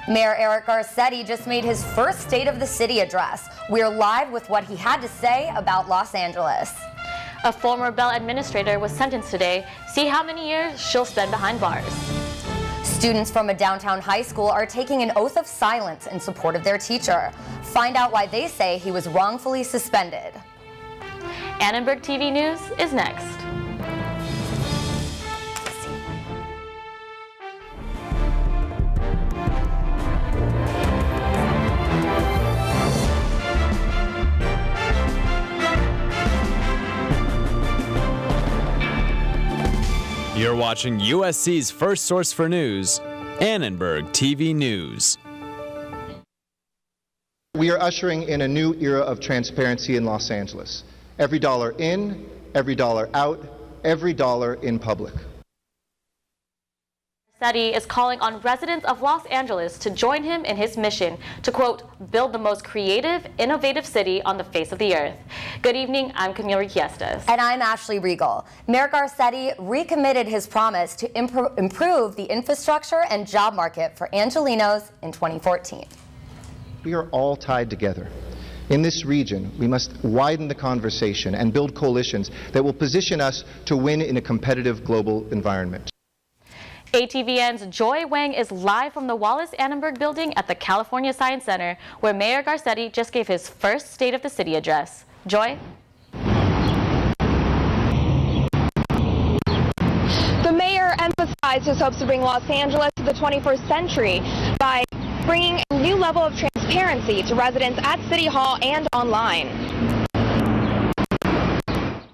Mayor Eric Garcetti just made his first State of the City address. We're live with what he had to say about Los Angeles. A former Bell administrator was sentenced today. See how many years she'll spend behind bars. Students from a downtown high school are taking an oath of silence in support of their teacher. Find out why they say he was wrongfully suspended. Annenberg TV News is next. You're watching USC's first source for news, Annenberg TV News. We are ushering in a new era of transparency in Los Angeles. Every dollar in, every dollar out, every dollar in public. Garcetti is calling on residents of Los Angeles to join him in his mission to, quote, build the most creative, innovative city on the face of the earth. Good evening, I'm Camille Riquiestas. And I'm Ashley Regal. Mayor Garcetti recommitted his promise to improve the infrastructure and job market for Angelenos in 2014. We are all tied together. In this region, we must widen the conversation and build coalitions that will position us to win in a competitive global environment. ATVN's Joy Wang is live from the Wallace Annenberg building at the California Science Center, where Mayor Garcetti just gave his first State of the City address. Joy? The mayor emphasized his hopes to bring Los Angeles to the 21st century by bringing a new level of transparency to residents at City Hall and online.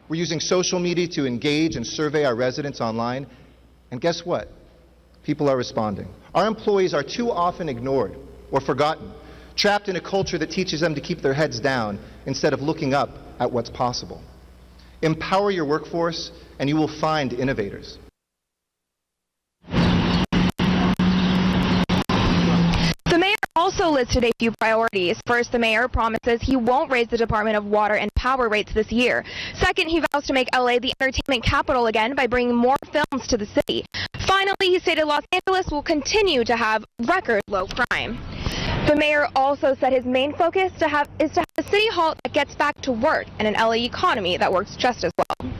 We're using social media to engage and survey our residents online, and guess what? People are responding. Our employees are too often ignored or forgotten, trapped in a culture that teaches them to keep their heads down instead of looking up at what's possible. Empower your workforce and you will find innovators. The mayor also listed a few priorities. First, the mayor promises he won't raise the Department of Water and Power rates this year. Second, he vows to make LA the entertainment capital again by bringing more films to the city. Finally, he stated Los Angeles will continue to have record low crime. The mayor also said his main focus is to have a city hall that gets back to work and an LA economy that works just as well.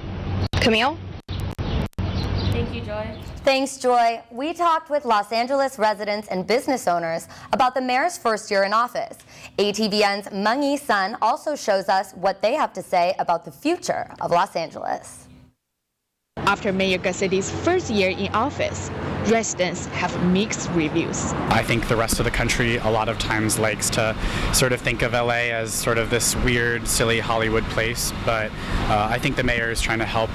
Camille? Thank you, Joy. Thanks, Joy. We talked with Los Angeles residents and business owners about the mayor's first year in office. ATVN's Meng Sun also shows us what they have to say about the future of Los Angeles. After Mayor Garcetti's first year in office, residents have mixed reviews. I think the rest of the country a lot of times likes to sort of think of LA as sort of this weird, silly Hollywood place, but I think the mayor is trying to help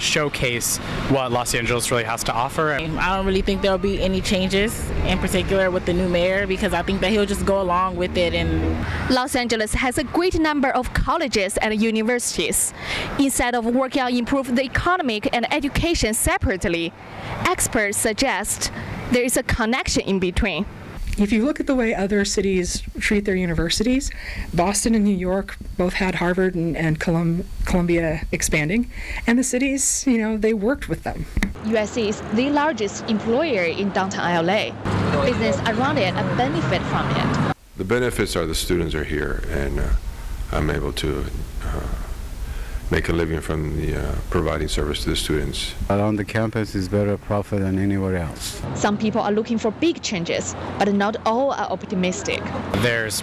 showcase what Los Angeles really has to offer. I don't really think there'll be any changes in particular with the new mayor because I think that he'll just go along with it. And Los Angeles has a great number of colleges and universities. Instead of working on improving the economic and education separately, experts suggest there is a connection in between. If you look at the way other cities treat their universities, Boston and New York both had Harvard and Columbia expanding, and the cities, they worked with them. USC is the largest employer in downtown LA. Business around it benefit from it. The benefits are the students are here, and I'm able to make a living from the providing service to the students. Around the campus is better profit than anywhere else. Some people are looking for big changes, but not all are optimistic. There's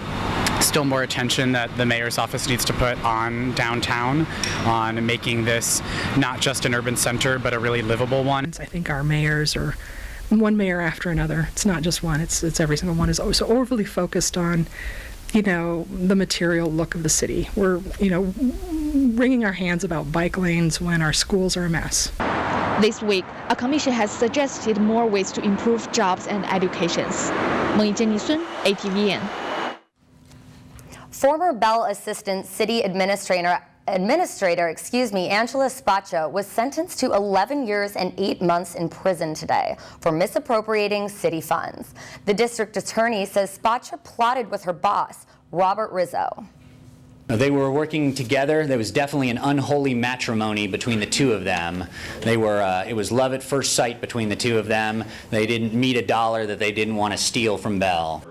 still more attention that the mayor's office needs to put on downtown, on making this not just an urban center, but a really livable one. I think our mayors are one mayor after another. It's not just one, it's every single one is so overly focused on the material look of the city. We're, wringing our hands about bike lanes when our schools are a mess. This week, a commission has suggested more ways to improve jobs and educations. Meng Sun, ATVN. Former Bell Assistant City Administrator, Angela Spaccia was sentenced to 11 years and 8 months in prison today for misappropriating city funds. The district attorney says Spaccia plotted with her boss, Robert Rizzo. They were working together. There was definitely an unholy matrimony between the two of them. It was love at first sight between the two of them. They didn't meet a dollar that they didn't want to steal from Bell.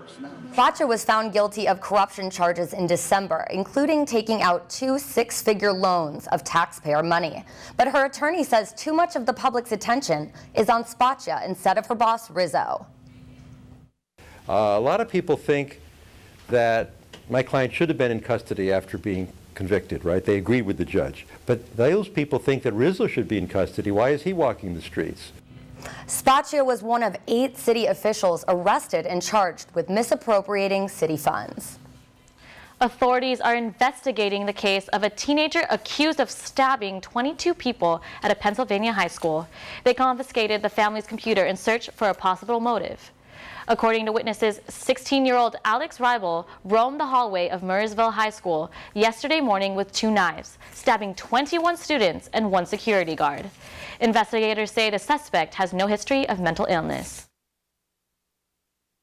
Bacha was found guilty of corruption charges in December, including taking out 2 six-figure loans of taxpayer money. But her attorney says too much of the public's attention is on Bacha instead of her boss, Rizzo. A lot of people think that my client should have been in custody after being convicted, right? They agree with the judge. But those people think that Rizzo should be in custody. Why is he walking the streets? Spaccia was one of 8 city officials arrested and charged with misappropriating city funds. Authorities are investigating the case of a teenager accused of stabbing 22 people at a Pennsylvania high school. They confiscated the family's computer in search for a possible motive. According to witnesses, 16-year-old Alex Ribel roamed the hallway of Murrysville High School yesterday morning with 2 knives, stabbing 21 students and 1 security guard. Investigators say the suspect has no history of mental illness.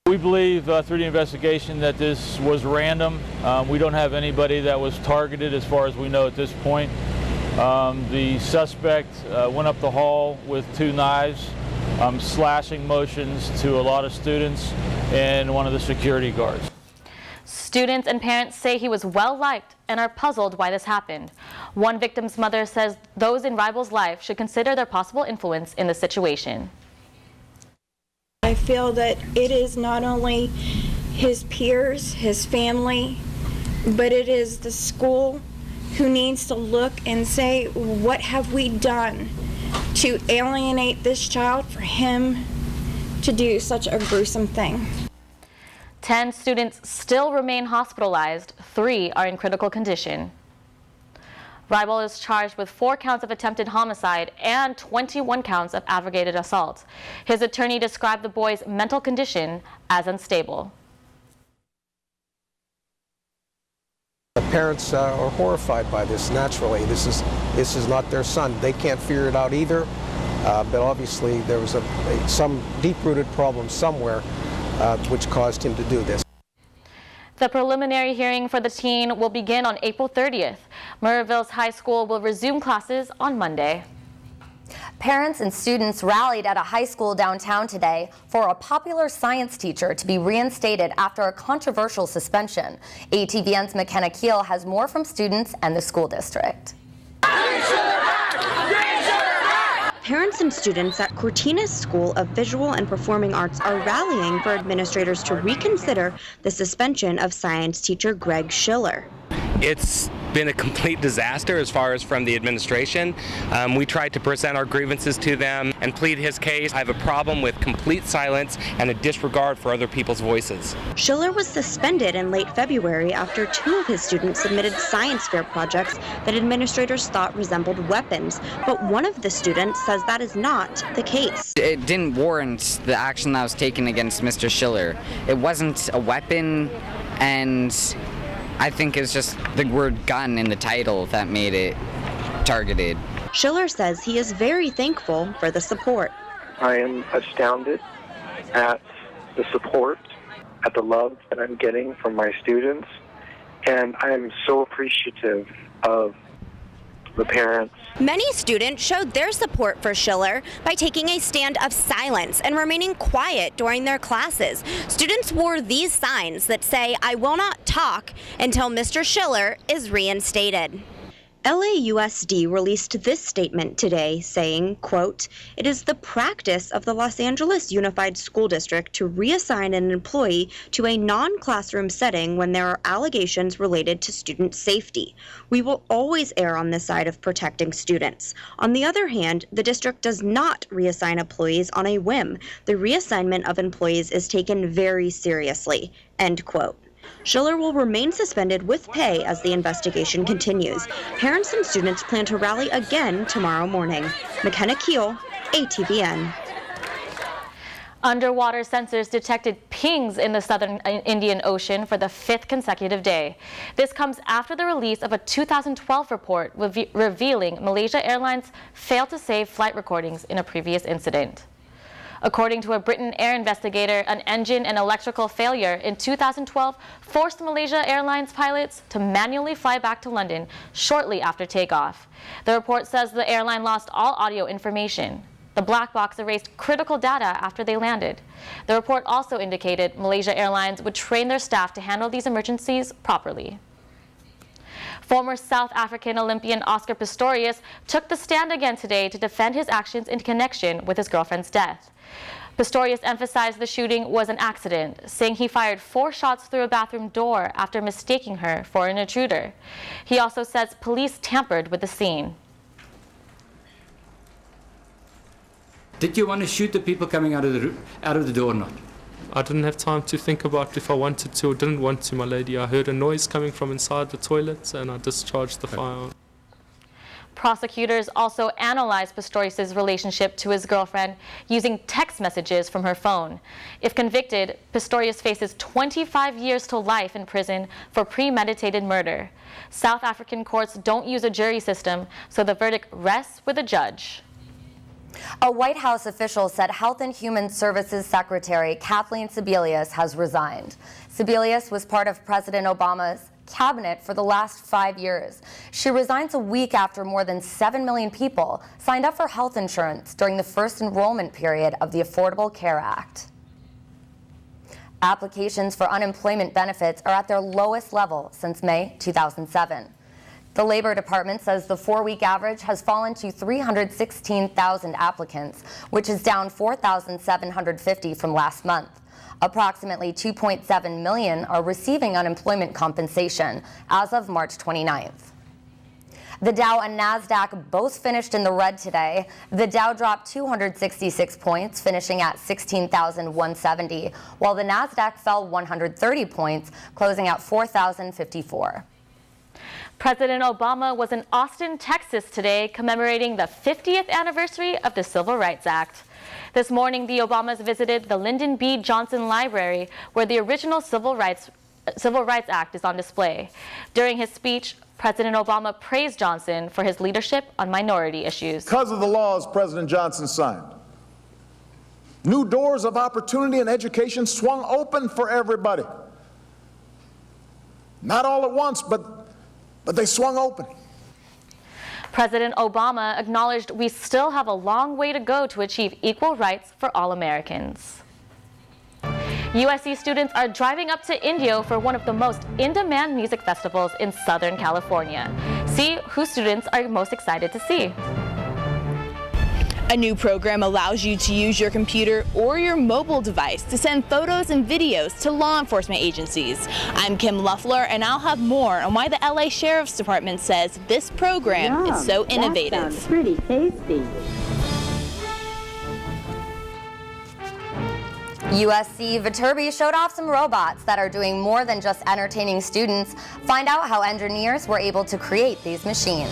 We believe through the investigation that this was random. We don't have anybody that was targeted as far as we know at this point. The suspect went up the hall with 2 knives, slashing motions to a lot of students and one of the security guards. Students and parents say he was well-liked and are puzzled why this happened. One victim's mother says those in Ribel's life should consider their possible influence in the situation. I feel that it is not only his peers, his family, but it is the school who needs to look and say, what have we done to alienate this child for him to do such a gruesome thing? 10 students still remain hospitalized. 3 are in critical condition. Ribel is charged with 4 counts of attempted homicide and 21 counts of aggravated assault. His attorney described the boy's mental condition as unstable. The parents are horrified by this. Naturally, this is not their son. They can't figure it out either. But obviously, there was some deep-rooted problem somewhere which caused him to do this. The preliminary hearing for the teen will begin on April 30th. Murrayville's high school will resume classes on Monday. Parents and students rallied at a high school downtown today for a popular science teacher to be reinstated after a controversial suspension. ATVN's McKenna Keel has more from students and the school district. Parents and students at Cortina's School of Visual and Performing Arts are rallying for administrators to reconsider the suspension of science teacher Greg Schiller. It's been a complete disaster as far as from the administration. We tried to present our grievances to them and plead his case. I have a problem with complete silence and a disregard for other people's voices. Schiller was suspended in late February after 2 of his students submitted science fair projects that administrators thought resembled weapons, but one of the students says that is not the case. It didn't warrant the action that was taken against Mr. Schiller. It wasn't a weapon, and I think it's just the word gun in the title that made it targeted. Schiller says he is very thankful for the support. I am astounded at the support, at the love that I'm getting from my students, and I am so appreciative of the parents. Many students showed their support for Schiller by taking a stand of silence and remaining quiet during their classes. Students wore these signs that say, "I will not talk until Mr. Schiller is reinstated." LAUSD released this statement today saying, quote, "It is the practice of the Los Angeles Unified School District to reassign an employee to a non-classroom setting when there are allegations related to student safety. We will always err on the side of protecting students. On the other hand, the district does not reassign employees on a whim. The reassignment of employees is taken very seriously," end quote. Schiller will remain suspended with pay as the investigation continues. Parents and students plan to rally again tomorrow morning. McKenna Keel, ATVN. Underwater sensors detected pings in the southern Indian Ocean for the 5th consecutive day. This comes after the release of a 2012 report revealing Malaysia Airlines failed to save flight recordings in a previous incident. According to a Britain Air investigator, an engine and electrical failure in 2012 forced Malaysia Airlines pilots to manually fly back to London shortly after takeoff. The report says the airline lost all audio information. The black box erased critical data after they landed. The report also indicated Malaysia Airlines would train their staff to handle these emergencies properly. Former South African Olympian Oscar Pistorius took the stand again today to defend his actions in connection with his girlfriend's death. Pistorius emphasized the shooting was an accident, saying he fired 4 shots through a bathroom door after mistaking her for an intruder. He also says police tampered with the scene. Did you want to shoot the people coming out of the door or not? I didn't have time to think about if I wanted to or didn't want to, my lady. I heard a noise coming from inside the toilet and I discharged the fire. Prosecutors also analyzed Pistorius' relationship to his girlfriend using text messages from her phone. If convicted, Pistorius faces 25 years to life in prison for premeditated murder. South African courts don't use a jury system, so the verdict rests with a judge. A White House official said Health and Human Services Secretary Kathleen Sebelius has resigned. Sebelius was part of President Obama's cabinet for the last 5 years. She resigns a week after more than 7 million people signed up for health insurance during the first enrollment period of the Affordable Care Act. Applications for unemployment benefits are at their lowest level since May 2007. The Labor Department says the 4-week average has fallen to 316,000 applicants, which is down 4,750 from last month. Approximately 2.7 million are receiving unemployment compensation as of March 29th. The Dow and NASDAQ both finished in the red today. The Dow dropped 266 points, finishing at 16,170, while the NASDAQ fell 130 points, closing at 4,054. President Obama was in Austin, Texas today, commemorating the 50th anniversary of the Civil Rights Act. This morning, the Obamas visited the Lyndon B. Johnson Library, where the original Civil Rights Act is on display. During his speech, President Obama praised Johnson for his leadership on minority issues. Because of the laws President Johnson signed, new doors of opportunity and education swung open for everybody. Not all at once, but they swung open. President Obama acknowledged we still have a long way to go to achieve equal rights for all Americans. USC students are driving up to Indio for one of the most in-demand music festivals in Southern California. See who students are most excited to see. A new program allows you to use your computer or your mobile device to send photos and videos to law enforcement agencies. I'm Kim Luffler, and I'll have more on why the LA Sheriff's Department says this program is so innovative. That sounds pretty tasty. USC Viterbi showed off some robots that are doing more than just entertaining students. Find out how engineers were able to create these machines.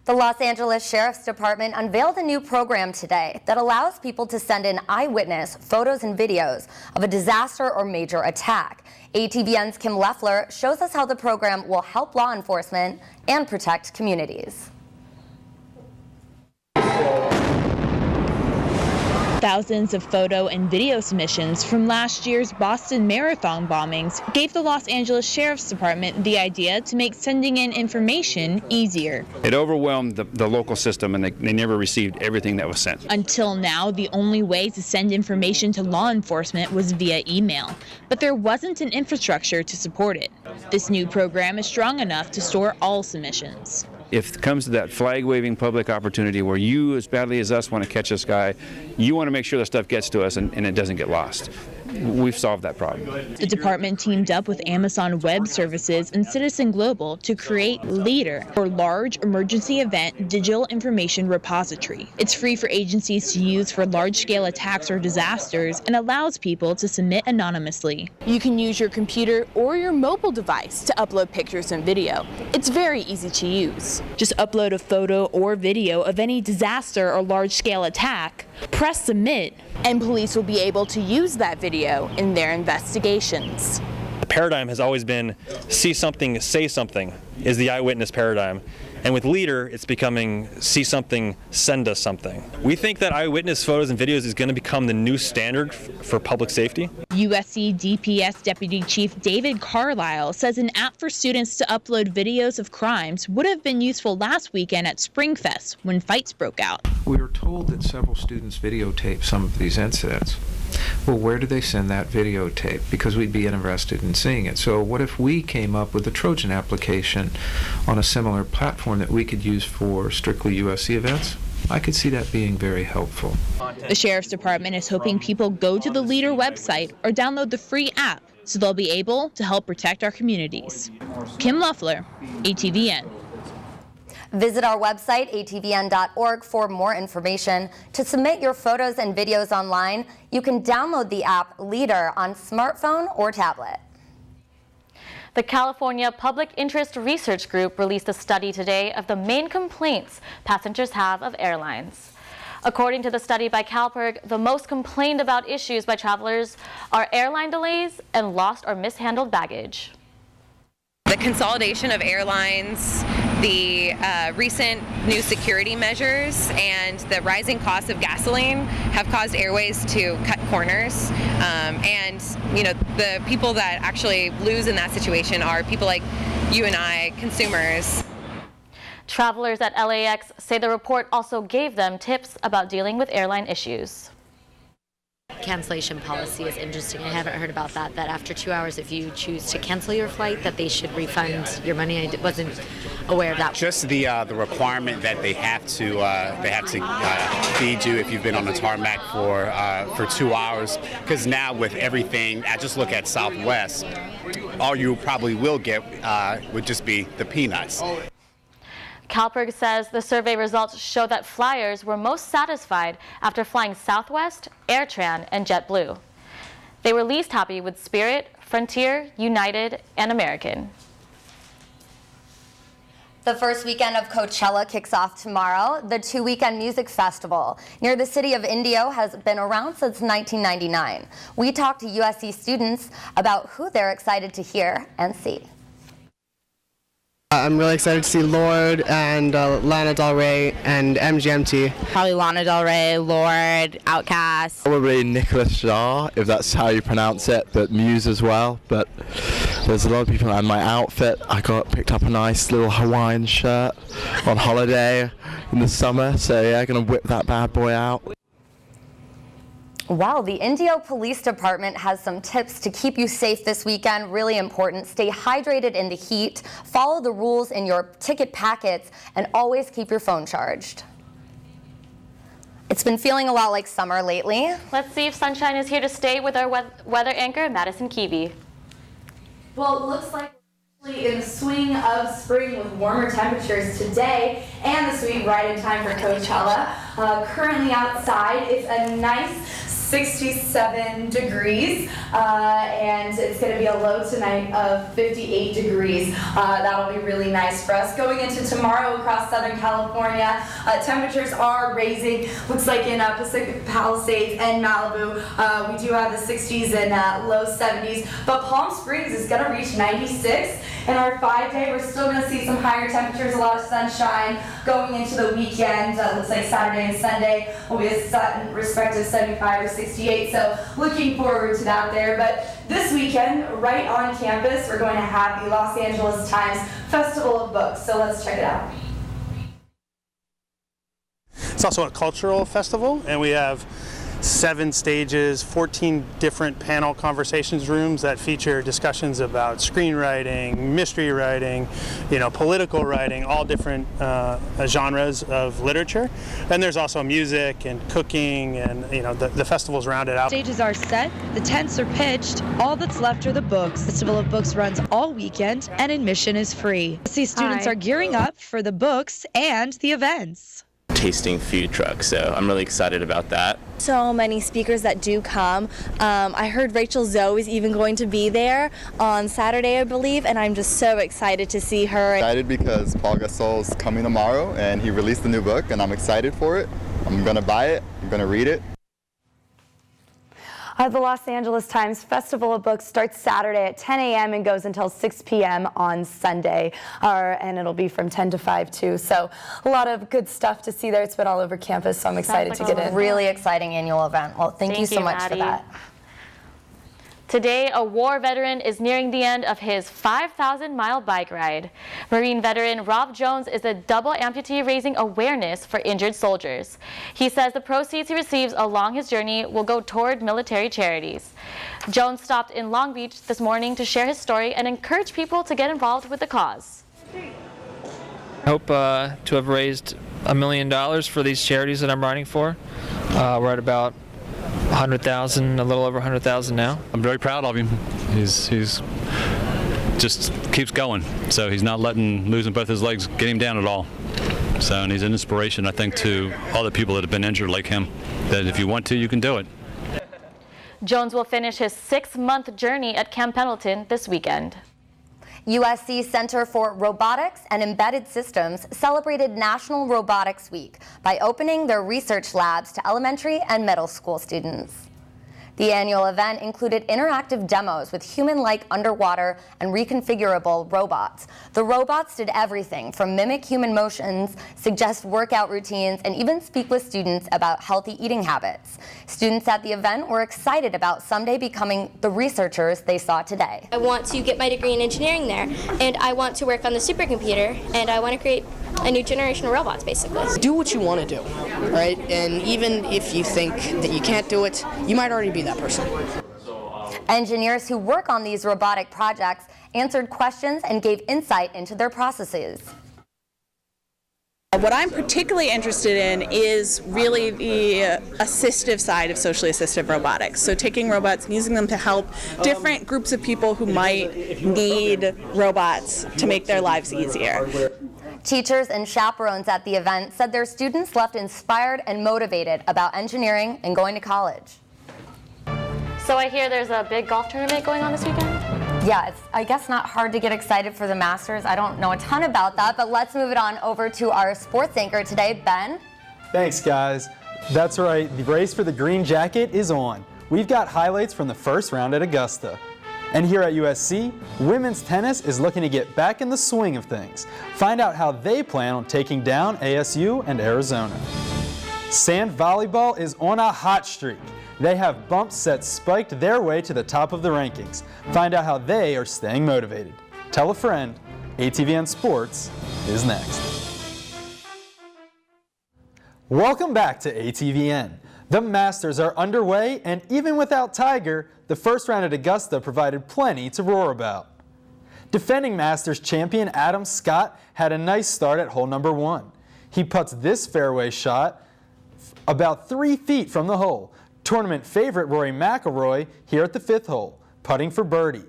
The Los Angeles Sheriff's Department unveiled a new program today that allows people to send in eyewitness photos and videos of a disaster or major attack. ATVN's Kim Leffler shows us how the program will help law enforcement and protect communities. Thousands of photo and video submissions from last year's Boston Marathon bombings gave the Los Angeles Sheriff's Department the idea to make sending in information easier. It overwhelmed the local system, and they never received everything that was sent. Until now, the only way to send information to law enforcement was via email, but there wasn't an infrastructure to support it. This new program is strong enough to store all submissions. If it comes to that flag-waving public opportunity where you, as badly as us, want to catch this guy, you want to make sure that stuff gets to us and it doesn't get lost. We've solved that problem. The department teamed up with Amazon Web Services and Citizen Global to create LEADER, or Large Emergency Event Digital Information Repository. It's free for agencies to use for large-scale attacks or disasters and allows people to submit anonymously. You can use your computer or your mobile device to upload pictures and video. It's very easy to use. Just upload a photo or video of any disaster or large-scale attack, press submit, and police will be able to use that video in their investigations. The paradigm has always been see something, say something, is the eyewitness paradigm. And with Leader, it's becoming see something, send us something. We think that eyewitness photos and videos is going to become the new standard for public safety. USC DPS Deputy Chief David Carlisle says an app for students to upload videos of crimes would have been useful last weekend at Springfest when fights broke out. We were told that several students videotaped some of these incidents. Well, where do they send that videotape? Because we'd be interested in seeing it. So what if we came up with a Trojan application on a similar platform that we could use for strictly USC events? I could see that being very helpful. The Sheriff's Department is hoping people go to the Leader website or download the free app so they'll be able to help protect our communities. Kim Loeffler, ATVN. Visit our website, atvn.org, for more information. To submit your photos and videos online, you can download the app Leader on smartphone or tablet. The California Public Interest Research Group released a study today of the main complaints passengers have of airlines. According to the study by CalPIRG, the most complained about issues by travelers are airline delays and lost or mishandled baggage. The consolidation of airlines, the recent new security measures, and the rising cost of gasoline have caused airways to cut corners. And the people that actually lose in that situation are people like you and I, consumers. Travelers at LAX say the report also gave them tips about dealing with airline issues. Cancellation policy is interesting. I haven't heard about that after 2 hours, if you choose to cancel your flight, that they should refund your money. I wasn't aware of that. Just the requirement that they have to feed you if you've been on the tarmac for 2 hours. Because now with everything, I just look at Southwest, all you probably will get would just be the peanuts. CalPIRG says the survey results show that flyers were most satisfied after flying Southwest, AirTran, and JetBlue. They were least happy with Spirit, Frontier, United, and American. The first weekend of Coachella kicks off tomorrow. The two-weekend music festival near the city of Indio has been around since 1999. We talked to USC students about who they're excited to hear and see. I'm really excited to see Lorde and Lana Del Rey and MGMT. Probably Lana Del Rey, Lorde, Outkast. Probably Nicholas Shah, if that's how you pronounce it, but Muse as well. But there's a lot of people, and my outfit, I picked up a nice little Hawaiian shirt on holiday in the summer, so yeah, gonna whip that bad boy out. Wow, the Indio Police Department has some tips to keep you safe this weekend. Really important. Stay hydrated in the heat, follow the rules in your ticket packets, and always keep your phone charged. It's been feeling a lot like summer lately. Let's see if sunshine is here to stay with our weather anchor, Madison Keevy. Well, it looks like we're actually in the swing of spring with warmer temperatures today and the swing right in time for Coachella. Currently outside, it's a nice 67 degrees, and it's going to be a low tonight of 58 degrees. That'll be really nice for us. Going into tomorrow across Southern California, temperatures are raising. Looks like in Pacific Palisades and Malibu, we do have the 60s and low 70s, but Palm Springs is going to reach 96. In our 5-day, we're still going to see some higher temperatures, a lot of sunshine going into the weekend. Looks like Saturday and Sunday will be a respective 75 or 68, so looking forward to that there. But this weekend, right on campus, we're going to have the Los Angeles Times Festival of Books, so let's check it out. It's also a cultural festival, and we have 7 stages, 14 different panel conversations rooms that feature discussions about screenwriting, mystery writing, political writing, all different genres of literature. And there's also music and cooking, and the festival's rounded out. Stages are set, the tents are pitched, all that's left are the books. Festival of Books runs all weekend and admission is free. See, students are gearing up for the books and the events. Tasting food truck, so I'm really excited about that. So many speakers that do come. I heard Rachel Zoe is even going to be there on Saturday, I believe, and I'm just so excited to see her. Excited because Paul Gasol's coming tomorrow, and he released a new book, and I'm excited for it. I'm gonna buy it, I'm gonna read it. The Los Angeles Times Festival of Books starts Saturday at 10 a.m. and goes until 6 p.m. on Sunday, and it'll be from 10 to 5 too. So a lot of good stuff to see there. It's been all over campus, so I'm excited to get in. Really exciting annual event. Well, thank you so much for that. Today, a war veteran is nearing the end of his 5,000-mile bike ride. Marine veteran Rob Jones is a double amputee raising awareness for injured soldiers. He says the proceeds he receives along his journey will go toward military charities. Jones stopped in Long Beach this morning to share his story and encourage people to get involved with the cause. I hope to have raised $1 million for these charities that I'm riding for. We're at about 100,000, a little over 100,000 now. I'm very proud of him. He's just keeps going. So he's not letting losing both his legs get him down at all. So, and he's an inspiration, I think, to other people that have been injured like him, that if you want to, you can do it. Jones will finish his 6-month journey at Camp Pendleton this weekend. USC Center for Robotics and Embedded Systems celebrated National Robotics Week by opening their research labs to elementary and middle school students. The annual event included interactive demos with human-like underwater and reconfigurable robots. The robots did everything from mimic human motions, suggest workout routines, and even speak with students about healthy eating habits. Students at the event were excited about someday becoming the researchers they saw today. I want to get my degree in engineering there, and I want to work on the supercomputer, and I want to create a new generation of robots, basically. Do what you want to do, right? And even if you think that you can't do it, you might already be that person. Engineers who work on these robotic projects answered questions and gave insight into their processes. What I'm particularly interested in is really the assistive side of socially assistive robotics. So taking robots and using them to help different groups of people who might need robots to make their lives easier. Teachers and chaperones at the event said their students left inspired and motivated about engineering and going to college. So I hear there's a big golf tournament going on this weekend? Yeah, it's, I guess, not hard to get excited for the Masters. I don't know a ton about that, but let's move it on over to our sports anchor today, Ben. Thanks, guys. That's right, the race for the green jacket is on. We've got highlights from the first round at Augusta. And here at USC, women's tennis is looking to get back in the swing of things. Find out how they plan on taking down ASU and Arizona. Sand volleyball is on a hot streak. They have bump sets spiked their way to the top of the rankings. Find out how they are staying motivated. Tell a friend. ATVN Sports is next. Welcome back to ATVN. The Masters are underway, and even without Tiger, the first round at Augusta provided plenty to roar about. Defending Masters champion Adam Scott had a nice start at hole number 1. He putts this fairway shot about 3 feet from the hole. Tournament favorite Rory McIlroy here at the 5th hole, putting for birdie.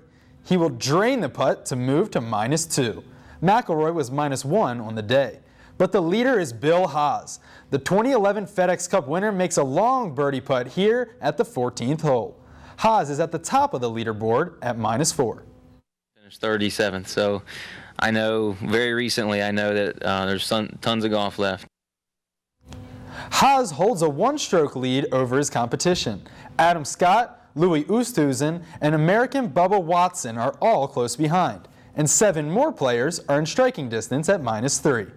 He will drain the putt to move to -2. McIlroy was -1 on the day. But the leader is Bill Haas. The 2011 FedEx Cup winner makes a long birdie putt here at the 14th hole. Haas is at the top of the leaderboard at -4. Finished 37th, so I know very recently I know that there's tons of golf left. Haas holds a 1-stroke lead over his competition. Adam Scott, Louis Oosthuizen, and American Bubba Watson are all close behind, and 7 more players are in striking distance at -3.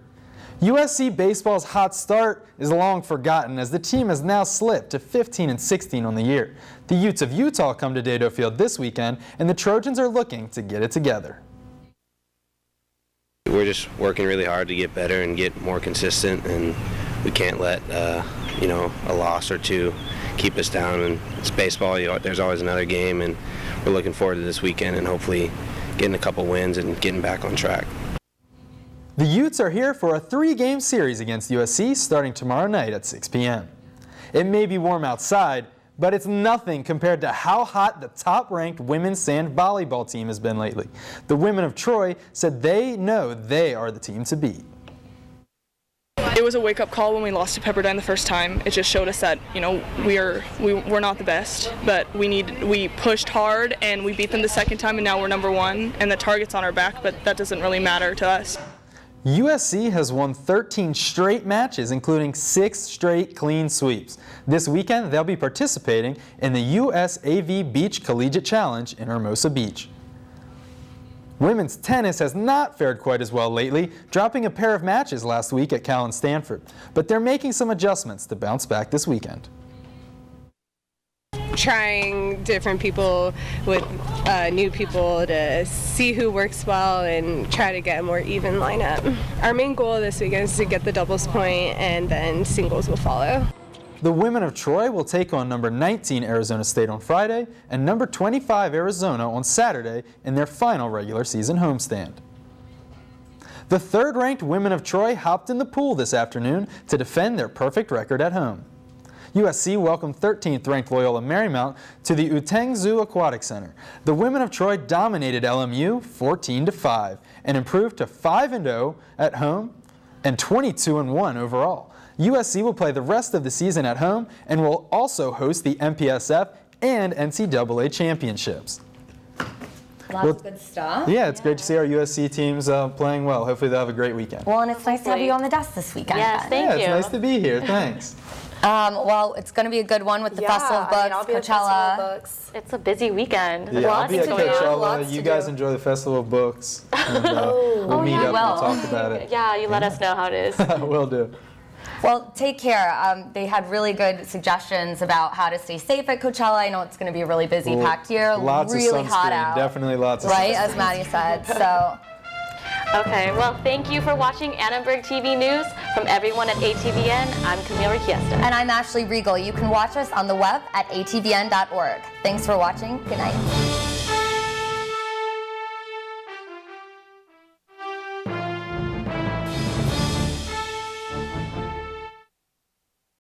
USC baseball's hot start is long forgotten as the team has now slipped to 15-16 on the year. The Utes of Utah come to Dado Field this weekend, and the Trojans are looking to get it together. We're just working really hard to get better and get more consistent, and we can't let a loss or two keep us down. And it's baseball. There's always another game, and we're looking forward to this weekend and hopefully getting a couple wins and getting back on track. The Utes are here for a 3-game series against USC starting tomorrow night at 6 p.m. It may be warm outside, but it's nothing compared to how hot the top-ranked women's sand volleyball team has been lately. The women of Troy said they know they are the team to beat. It was a wake-up call when we lost to Pepperdine the first time. It just showed us that, we're not the best, but we pushed hard and we beat them the second time, and now we're number 1, and the target's on our back, but that doesn't really matter to us. USC has won 13 straight matches, including 6 straight clean sweeps. This weekend, they'll be participating in the USAV Beach Collegiate Challenge in Hermosa Beach. Women's tennis has not fared quite as well lately, dropping a pair of matches last week at Cal and Stanford. But they're making some adjustments to bounce back this weekend. Trying different people with new people to see who works well and try to get a more even lineup. Our main goal this weekend is to get the doubles point, and then singles will follow. The women of Troy will take on number 19 Arizona State on Friday and number 25 Arizona on Saturday in their final regular season homestand. The third-ranked women of Troy hopped in the pool this afternoon to defend their perfect record at home. USC welcomed 13th-ranked Loyola Marymount to the Uteng Zoo Aquatic Center. The women of Troy dominated LMU 14-5 and improved to 5-0 at home and 22-1 overall. USC will play the rest of the season at home and will also host the MPSF and NCAA championships. Lots of good stuff. Yeah, it's great to see our USC teams playing well. Hopefully they'll have a great weekend. Well, and it's nice to have you on the desk this weekend. Yes, thank you. It's nice to be here. Thanks. Well, it's going to be a good one with the Festival of Books, I'll be at Coachella. Festival of Books. It's a busy weekend. Yeah, I'll be at Lots Coachella. to You do. guys enjoy the Festival of Books. And, we'll meet up and talk about it. Yeah, you let us know how it is. Will do. Well, take care. They had really good suggestions about how to stay safe at Coachella. I know it's going to be a really busy, packed year. Lots really of sunscreen. hot out. Definitely lots of right, sunscreen. as Maddie said. So. Okay, well, thank you for watching Annenberg TV News. From everyone at ATVN, I'm Camille Riquiesta. And I'm Ashley Regal. You can watch us on the web at atvn.org. Thanks for watching. Good night.